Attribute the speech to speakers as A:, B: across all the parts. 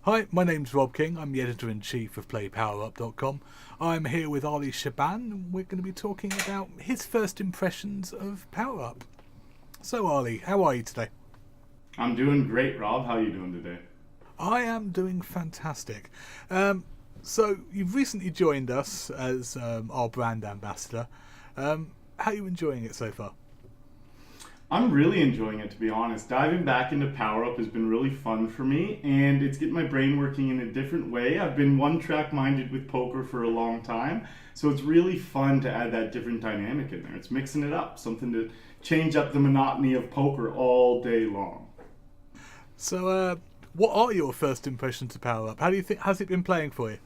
A: Hi, my name's Rob King. I'm the editor-in-chief of PlayPowerUp.com. I'm here with Arlie Shaban, and we're going to be talking about his first impressions of PowerUp. So, Arlie, how are you today?
B: I'm doing great, Rob. How are you doing today?
A: I am doing fantastic. So, you've recently joined us as our brand ambassador. How are you enjoying it so far?
B: I'm really enjoying it, to be honest. Diving back into PowerUp has been really fun for me, and it's getting my brain working in a different way. I've been one-track minded with poker for a long time, so it's really fun to add that different dynamic in there. It's mixing it up, something to change up the monotony of poker all day long.
A: So, what are your first impressions of PowerUp? How do you think has it been playing for you?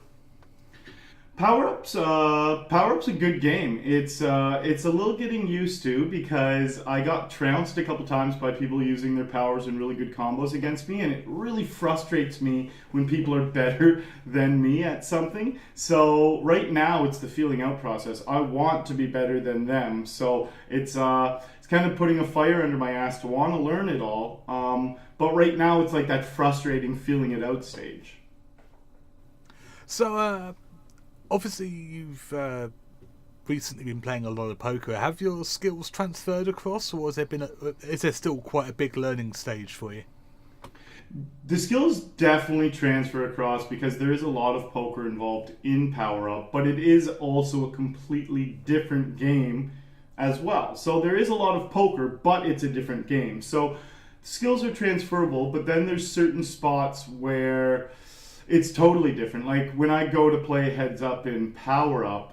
B: PowerUp's a good game. It's a little getting used to because I got trounced a couple times by people using their powers in really good combos against me, and it really frustrates me when people are better than me at something. So right now it's the feeling out process. I want to be better than them, so it's kind of putting a fire under my ass to want to learn it all. But right now it's like that frustrating feeling it out stage.
A: So, obviously, you've recently been playing a lot of poker. Have your skills transferred across, or is there still quite a big learning stage for you?
B: The skills definitely transfer across because there is a lot of poker involved in PowerUp, but it is also a completely different game as well. So there is a lot of poker, but it's a different game. So skills are transferable, but then there's certain spots where it's totally different. Like when I go to play Heads Up in PowerUp,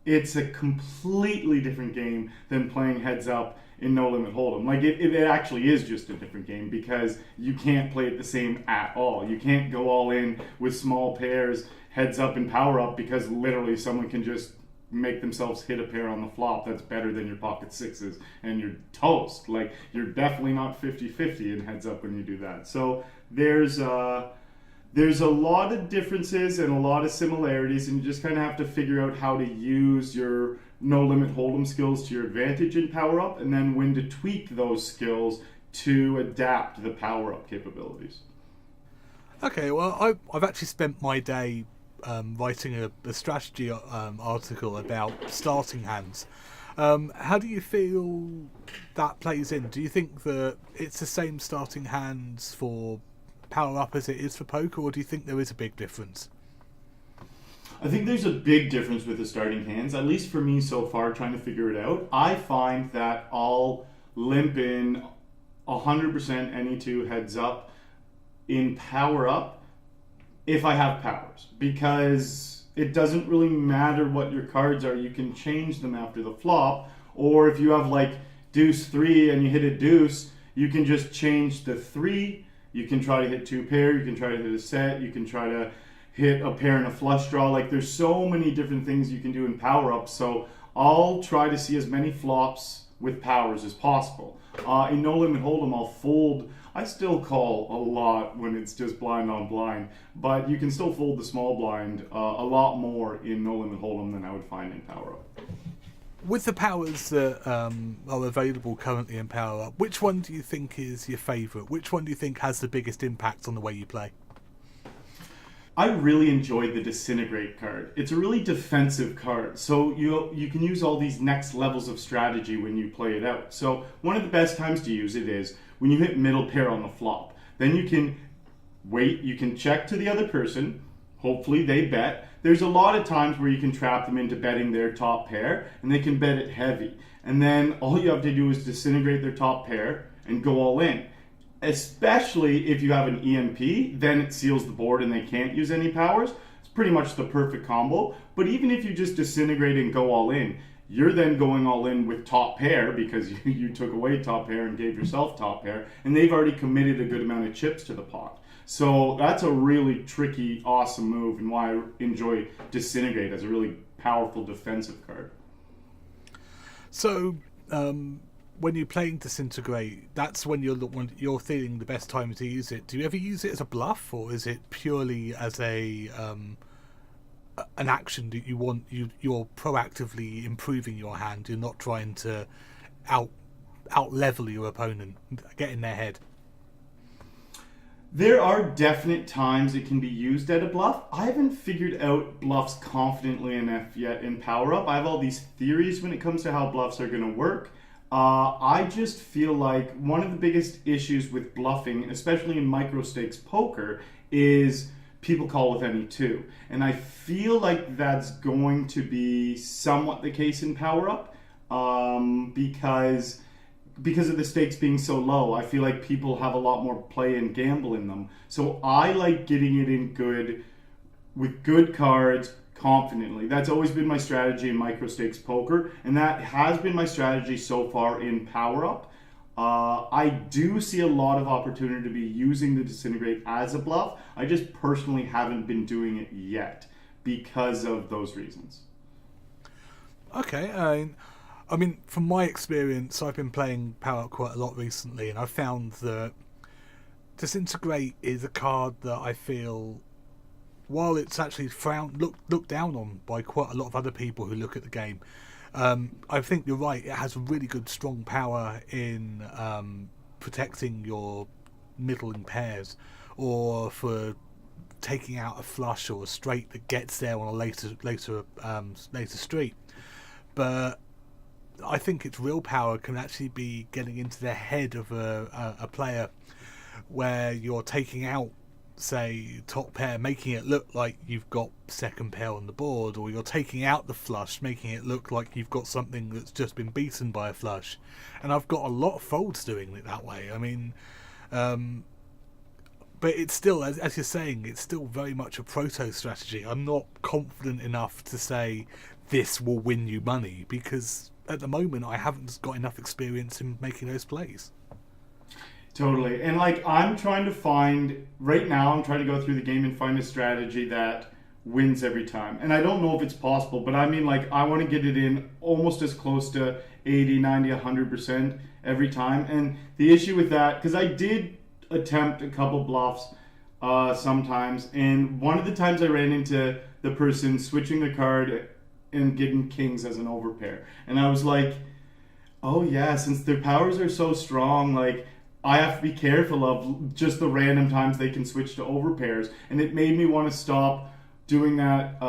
B: it's a completely different game than playing Heads Up in No Limit Hold'em. Like it actually is just a different game because you can't play it the same at all. You can't go all in with small pairs Heads Up in PowerUp because literally someone can just make themselves hit a pair on the flop that's better than your pocket sixes and you're toast. Like you're definitely not 50-50 in Heads Up when you do that. So there's a lot of differences and a lot of similarities, and you just kind of have to figure out how to use your no limit hold'em skills to your advantage in PowerUp, and then when to tweak those skills to adapt the PowerUp capabilities.
A: Okay, well, I've actually spent my day writing a strategy article about starting hands. How do you feel that plays in? Do you think that it's the same starting hands for PowerUp as it is for poker, or do you think there is a big difference?
B: I think there's a big difference with the starting hands, at least for me so far, trying to figure it out. I find that I'll limp in 100% any two Heads Up in PowerUp if I have powers, because it doesn't really matter what your cards are. You can change them after the flop, or if you have like deuce 3 and you hit a deuce, you can just change the 3. You can try to hit 2 pair, you can try to hit a set, you can try to hit a pair and a flush draw. Like there's so many different things you can do in PowerUp, so I'll try to see as many flops with powers as possible. In No Limit Hold'em, I'll fold. I still call a lot when it's just blind on blind, but you can still fold the small blind a lot more in No Limit Hold'em than I would find in PowerUp.
A: With the powers that are available currently in PowerUp, which one do you think is your favourite? Which one do you think has the biggest impact on the way you play?
B: I really enjoyed the Disintegrate card. It's a really defensive card, so you can use all these next levels of strategy when you play it out. So one of the best times to use it is when you hit middle pair on the flop. Then you can wait, you can check to the other person, hopefully they bet. There's a lot of times where you can trap them into betting their top pair, and they can bet it heavy. And then all you have to do is disintegrate their top pair and go all in. Especially if you have an EMP, then it seals the board and they can't use any powers. It's pretty much the perfect combo. But even if you just disintegrate and go all in, you're then going all in with top pair because you took away top pair and gave yourself top pair, and they've already committed a good amount of chips to the pot. So that's a really tricky, awesome move, and why I enjoy Disintegrate as a really powerful defensive card.
A: So, when you're playing Disintegrate, that's when you're feeling the best time to use it. Do you ever use it as a bluff, or is it purely as an action that you're proactively improving your hand? You're not trying to out level your opponent, get in their head.
B: There are definite times it can be used at a bluff. I haven't figured out bluffs confidently enough yet in PowerUp. I have all these theories when it comes to how bluffs are going to work. I just feel like one of the biggest issues with bluffing, especially in micro stakes poker, is people call with any two. And I feel like that's going to be somewhat the case in PowerUp because of the stakes being so low. I feel like people have a lot more play and gamble in them. So I like getting it in good with good cards confidently. That's always been my strategy in micro stakes poker, and that has been my strategy so far in PowerUp. I do see a lot of opportunity to be using the Disintegrate as a bluff. I just personally haven't been doing it yet because of those reasons.
A: Okay, I mean, from my experience, I've been playing PowerUp quite a lot recently, and I've found that Disintegrate is a card that I feel, while it's actually looked down on by quite a lot of other people who look at the game, I think you're right. It has a really good, strong power in protecting your middling pairs, or for taking out a flush or a straight that gets there on a later street. But I think its real power can actually be getting into the head of a player, where you're taking out, say, top pair, making it look like you've got second pair on the board, or you're taking out the flush, making it look like you've got something that's just been beaten by a flush. And I've got a lot of folds doing it that way. I mean, but it's still, as you're saying, it's still very much a proto strategy. I'm not confident enough to say this will win you money, because at the moment I haven't got enough experience in making those plays.
B: Totally. And like, I'm trying to go through the game and find a strategy that wins every time. And I don't know if it's possible, but I mean, like, I want to get it in almost as close to 80, 90, 100% every time. And the issue with that, because I did attempt a couple bluffs sometimes, and one of the times I ran into the person switching the card and getting kings as an overpair. And I was like, oh yeah, since their powers are so strong, like, I have to be careful of just the random times they can switch to overpairs. And it made me want to stop doing that,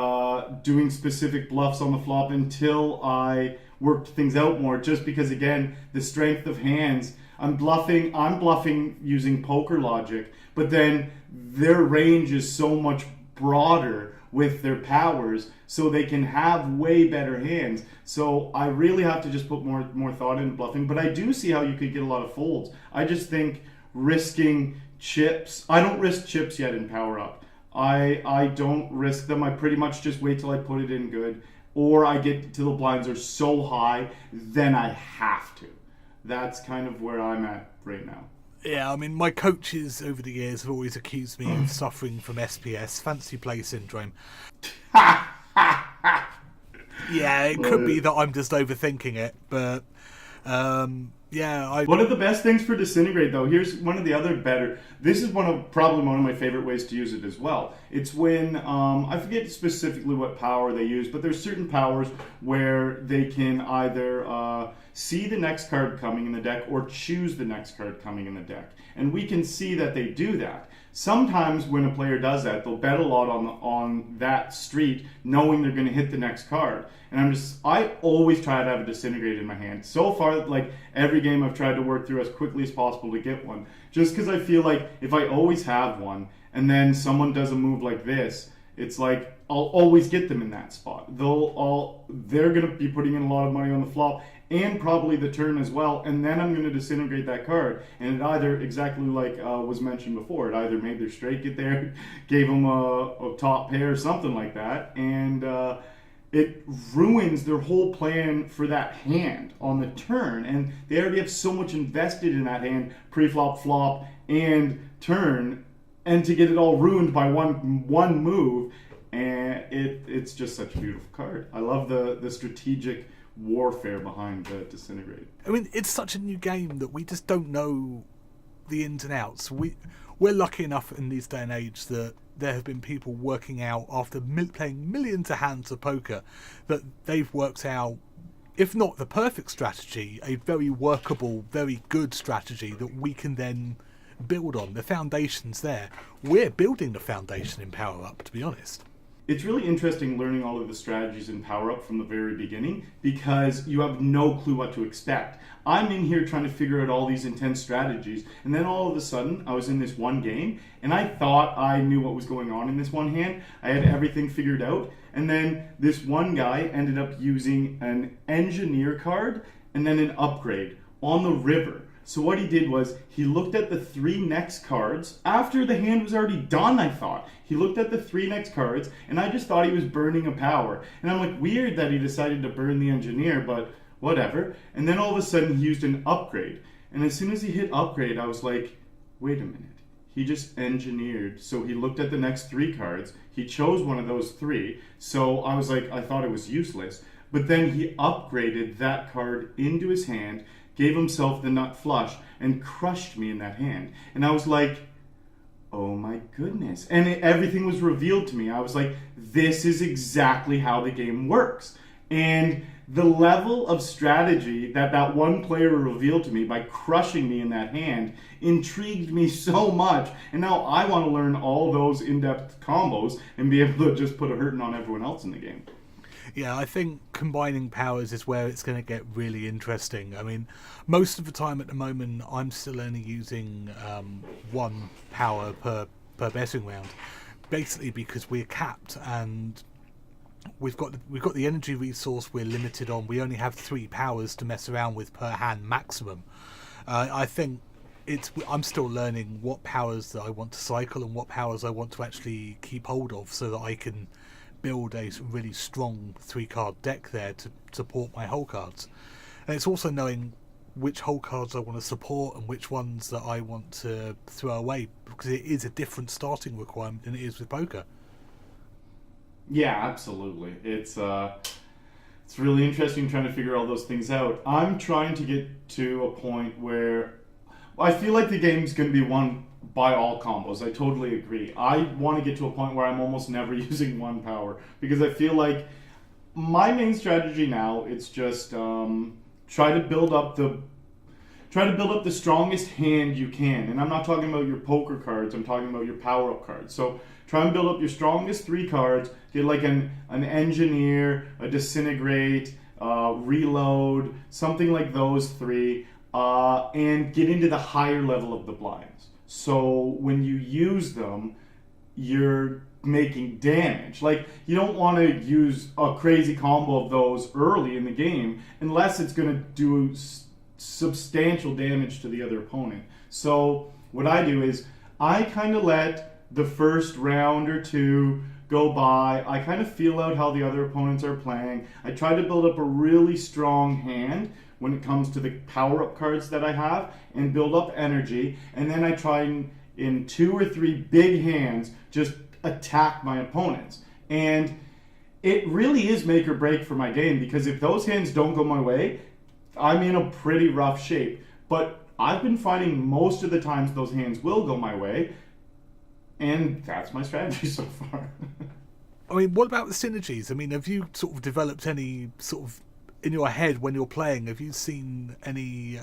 B: doing specific bluffs on the flop until I worked things out more, just because, again, the strength of hands, I'm bluffing using poker logic, but then their range is so much broader with their powers, so they can have way better hands. So I really have to just put more thought into bluffing. But I do see how you could get a lot of folds. I just think risking chips. I don't risk chips yet in PowerUp. I don't risk them. I pretty much just wait till I put it in good, or I get to the blinds are so high, then I have to. That's kind of where I'm at right now.
A: Yeah, I mean, my coaches over the years have always accused me of suffering from SPS, fancy play syndrome. Yeah, it could be that I'm just overthinking it, but yeah.
B: One of the best things for Disintegrate, though, here's one of the other better. This is probably one of my favorite ways to use it as well. It's when I forget specifically what power they use, but there's certain powers where they can either see the next card coming in the deck or choose the next card coming in the deck, and we can see that they do that. Sometimes when a player does that, they'll bet a lot on that street, knowing they're going to hit the next card. And I always try to have a Disintegrate in my hand. So far, like, every game I've tried to work through as quickly as possible to get one. Just because I feel like if I always have one, and then someone does a move like this, it's like I'll always get them in that spot. They're going to be putting in a lot of money on the flop, and probably the turn as well, and then I'm going to Disintegrate that card. And it either, exactly like was mentioned before, it either made their straight get there, gave them a top pair, something like that, and it ruins their whole plan for that hand on the turn. And they already have so much invested in that hand, pre-flop, flop, and turn, and to get it all ruined by one move, and it's just such a beautiful card. I love the strategic warfare behind the Disintegrate.
A: I mean, it's such a new game that we just don't know the ins and outs. We're lucky enough in this day and age that there have been people working out, after playing millions of hands of poker, that they've worked out, if not the perfect strategy, a very workable, very good strategy that we can then build on. The foundation's there. We're building the foundation in PowerUp, to be honest.
B: It's really interesting learning all of the strategies in PowerUp from the very beginning because you have no clue what to expect. I'm in here trying to figure out all these intense strategies, and then all of a sudden I was in this one game and I thought I knew what was going on in this one hand. I had everything figured out, and then this one guy ended up using an engineer card and then an upgrade on the river. So what he did was he looked at the 3 next cards after the hand was already done, I thought. He looked at the 3 next cards and I just thought he was burning a power. And I'm like, weird that he decided to burn the engineer, but whatever. And then all of a sudden he used an upgrade. And as soon as he hit upgrade, I was like, wait a minute. He just engineered. So he looked at the next 3 cards. He chose one of those 3. So I was like, I thought it was useless. But then he upgraded that card into his hand, gave himself the nut flush, and crushed me in that hand. And I was like, oh my goodness. And everything was revealed to me. I was like, this is exactly how the game works. And the level of strategy that that one player revealed to me by crushing me in that hand intrigued me so much. And now I want to learn all those in-depth combos and be able to just put a hurting on everyone else in the game.
A: Yeah, I think combining powers is where it's going to get really interesting. I mean, most of the time at the moment, I'm still only using 1 power per betting round, basically because we're capped and we've got the energy resource we're limited on. We only have 3 powers to mess around with per hand maximum. I think I'm still learning what powers that I want to cycle and what powers I want to actually keep hold of so that I can build a really strong 3-card deck there to support my hole cards. And it's also knowing which hole cards I want to support and which ones that I want to throw away, because it is a different starting requirement than it is with poker.
B: Yeah, absolutely. It's really interesting trying to figure all those things out. I'm trying to get to a point where I feel like the game's going to be won by all combos. I totally agree. I want to get to a point where I'm almost never using 1 power because I feel like my main strategy now it's just try to build up the strongest hand you can. And I'm not talking about your poker cards. I'm talking about your power-up cards. So try and build up your strongest 3 cards. Get like an engineer, a disintegrate, reload, something like those 3, and get into the higher level of the blinds. So when you use them, you're making damage. Like, you don't want to use a crazy combo of those early in the game unless it's going to do substantial damage to the other opponent. So what I do is I kind of let the first round or 2 go by. I kind of feel out how the other opponents are playing. I try to build up a really strong hand when it comes to the power-up cards that I have and build up energy. And then I try in 2 or 3 big hands just attack my opponents. And it really is make or break for my game because if those hands don't go my way, I'm in a pretty rough shape. But I've been finding most of the times those hands will go my way. And that's my strategy so far.
A: I mean, what about the synergies? I mean, have you sort of developed any sort of in your head when you're playing? Have you seen any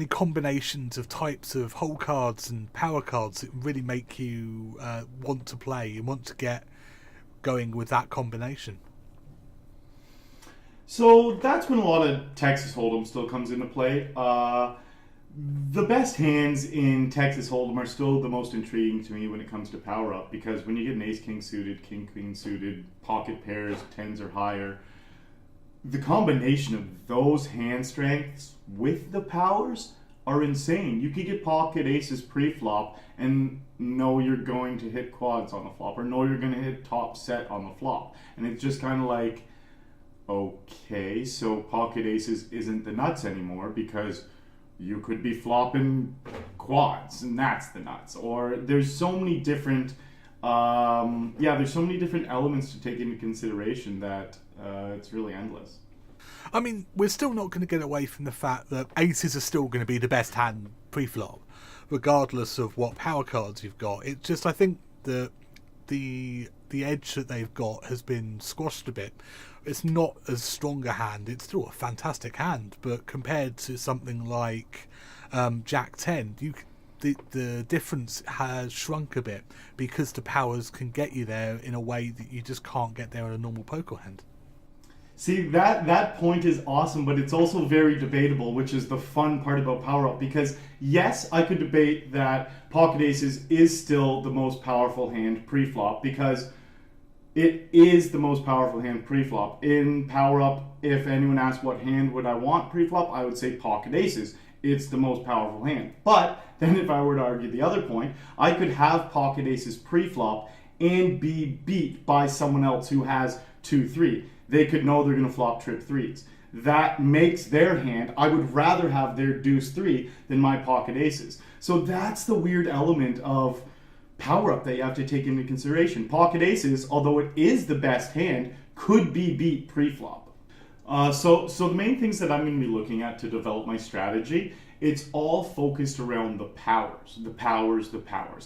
A: combinations of types of hole cards and power cards that really make you want to play and want to get going with that combination?
B: So that's when a lot of Texas Hold'em still comes into play. The best hands in Texas Hold'em are still the most intriguing to me when it comes to power up, because when you get an ace-king suited, king-queen suited, pocket pairs, 10s or higher, the combination of those hand strengths with the powers are insane. You could get pocket aces pre-flop and know you're going to hit quads on the flop, or know you're going to hit top set on the flop. And it's just kind of like, okay, so pocket aces isn't the nuts anymore because you could be flopping quads and that's the nuts. Or there's so many different there's so many different elements to take into consideration that it's really endless.
A: I mean, we're still not going to get away from the fact that aces are still going to be the best hand pre-flop, regardless of what power cards you've got. It's just, I think that the edge that they've got has been squashed a bit. It's not as strong a hand. It's still a fantastic hand, but compared to something like Jack 10, the difference has shrunk a bit because the powers can get you there in a way that you just can't get there in a normal poker hand.
B: See, that point is awesome, but it's also very debatable, which is the fun part about PowerUp. Because yes, I could debate that Pocket Aces is still the most powerful hand pre-flop, because it is the most powerful hand pre-flop. In PowerUp, if anyone asks what hand would I want pre-flop, I would say Pocket Aces. It's the most powerful hand. But then if I were to argue the other point, I could have Pocket Aces pre-flop and be beat by someone else who has 2-3. They could know they're going to flop trip threes. That makes their hand, I would rather have their deuce 3 than my Pocket Aces. So that's the weird element of PowerUp that you have to take into consideration. Pocket Aces, although it is the best hand, could be beat pre-flop. So the main things that I'm going to be looking at to develop my strategy, it's all focused around the powers.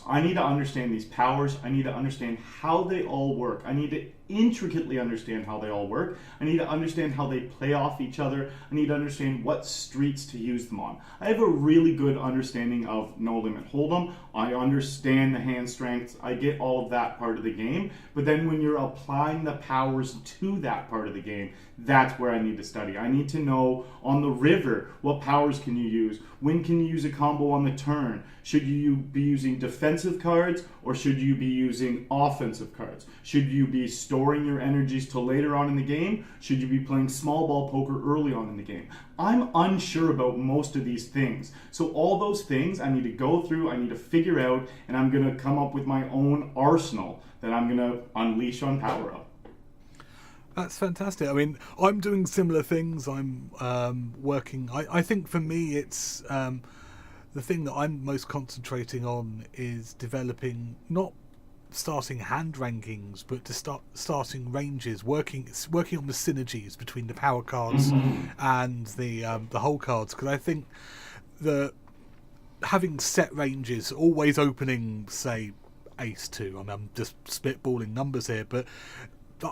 B: I need to understand these powers. I need to understand how they all work. I need to intricately understand how they all work. I need to understand how they play off each other. I need to understand what streets to use them on. I have a really good understanding of No Limit Hold'em. I understand the hand strengths. I get all of that part of the game. But then when you're applying the powers to that part of the game, that's where I need to study. I need to know on the river, what powers can you use? When can you use a combo on the turn? Should you be using defensive cards or should you be using offensive cards? Should you be storing your energies till later on in the game? Should you be playing small ball poker early on in the game? I'm unsure about most of these things. So all those things I need to go through, I need to figure out, and I'm going to come up with my own arsenal that I'm going to unleash on PowerUp.
A: That's fantastic. I mean, I'm doing similar things. I'm working. I think for me, it's the thing that I'm most concentrating on is developing, not starting hand rankings, but to starting ranges, working on the synergies between the power cards and the whole cards. Because I think that having set ranges, always opening, say, ace 2. I mean, I'm just spitballing numbers here, but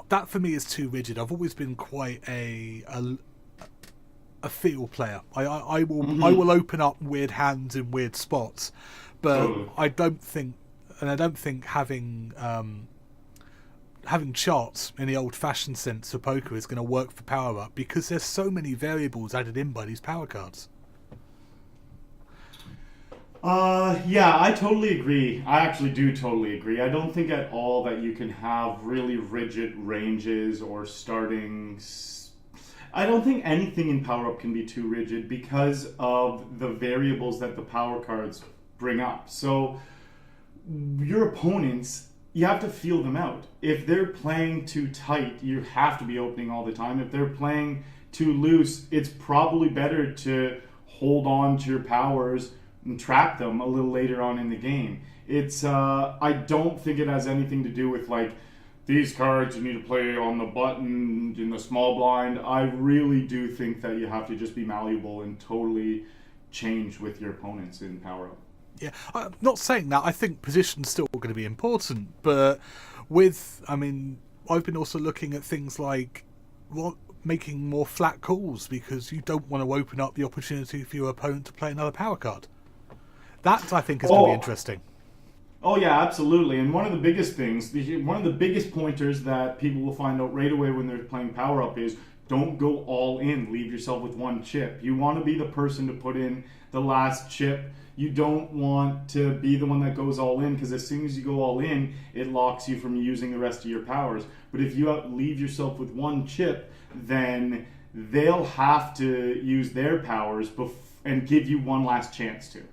A: that for me is too rigid. I've always been quite a feel player. I will open up weird hands in weird spots, but I don't think having charts in the old-fashioned sense for poker is going to work for PowerUp because there's so many variables added in by these power cards.
B: Yeah, I totally agree. I actually do totally agree. I don't think at all that you can have really rigid ranges or startings. I don't think anything in PowerUp can be too rigid because of the variables that the power cards bring up. So your opponents, you have to feel them out. If they're playing too tight, you have to be opening all the time. If they're playing too loose, it's probably better to hold on to your powers and trap them a little later on in the game. It's I don't think it has anything to do with like these cards you need to play on the button in the small blind. I really do think that you have to just be malleable and totally change with your opponents in PowerUp.
A: Yeah, I'm not saying that. I think position's still going to be important, but I've been also looking at things like making more flat calls because you don't want to open up the opportunity for your opponent to play another power card. That, I think, is going to be interesting.
B: Oh, yeah, absolutely. And one of the biggest things, one of the biggest pointers that people will find out right away when they're playing PowerUp is don't go all in. Leave yourself with one chip. You want to be the person to put in the last chip. You don't want to be the one that goes all in because as soon as you go all in, it locks you from using the rest of your powers. But if you leave yourself with one chip, then they'll have to use their powers and give you one last chance to.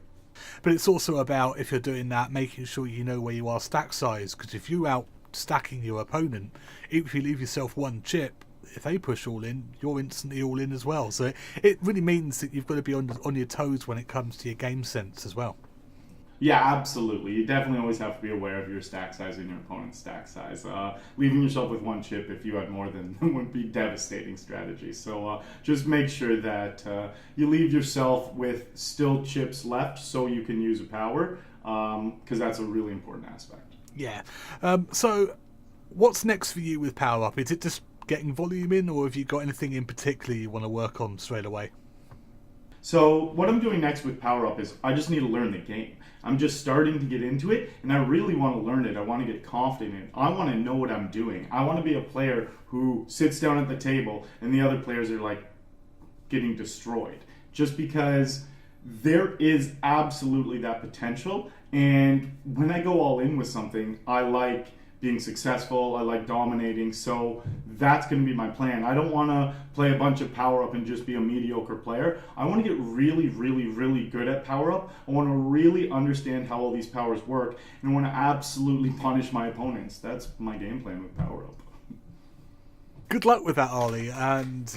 A: But it's also about, if you're doing that, making sure you know where you are stack size, because if you out stacking your opponent, if you leave yourself one chip, if they push all in, you're instantly all in as well. So it really means that you've got to be on your toes when it comes to your game sense as well.
B: Yeah, absolutely. You definitely always have to be aware of your stack size and your opponent's stack size. Leaving yourself with one chip if you had more than would be devastating strategy. So just make sure that you leave yourself with still chips left so you can use a power, because that's a really important aspect.
A: Yeah. So what's next for you with PowerUp? Is it just getting volume in, or have you got anything in particular you want to work on straight away?
B: So what I'm doing next with PowerUp is I just need to learn the game. I'm just starting to get into it, and I really want to learn it. I want to get confident in it. I want to know what I'm doing. I want to be a player who sits down at the table and the other players are like getting destroyed. Just because there is absolutely that potential, and when I go all in with something, I like being successful, I like dominating, so that's going to be my plan. I don't want to play a bunch of PowerUp and just be a mediocre player. I want to get really, really, really good at PowerUp. I want to really understand how all these powers work, and I want to absolutely punish my opponents. That's my game plan with PowerUp.
A: Good luck with that, Arlie, and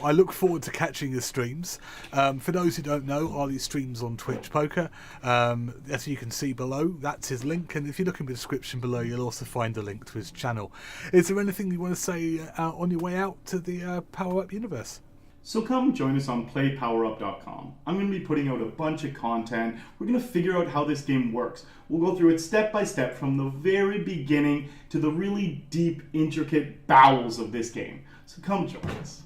A: I look forward to catching your streams. For those who don't know, Arlie streams on Twitch Poker. As you can see below, that's his link, and if you look in the description below, you'll also find a link to his channel. Is there anything you want to say on your way out to the PowerUp universe?
B: So come join us on PlayPowerUp.com. I'm going to be putting out a bunch of content. We're going to figure out how this game works. We'll go through it step by step from the very beginning to the really deep, intricate bowels of this game. So come join us.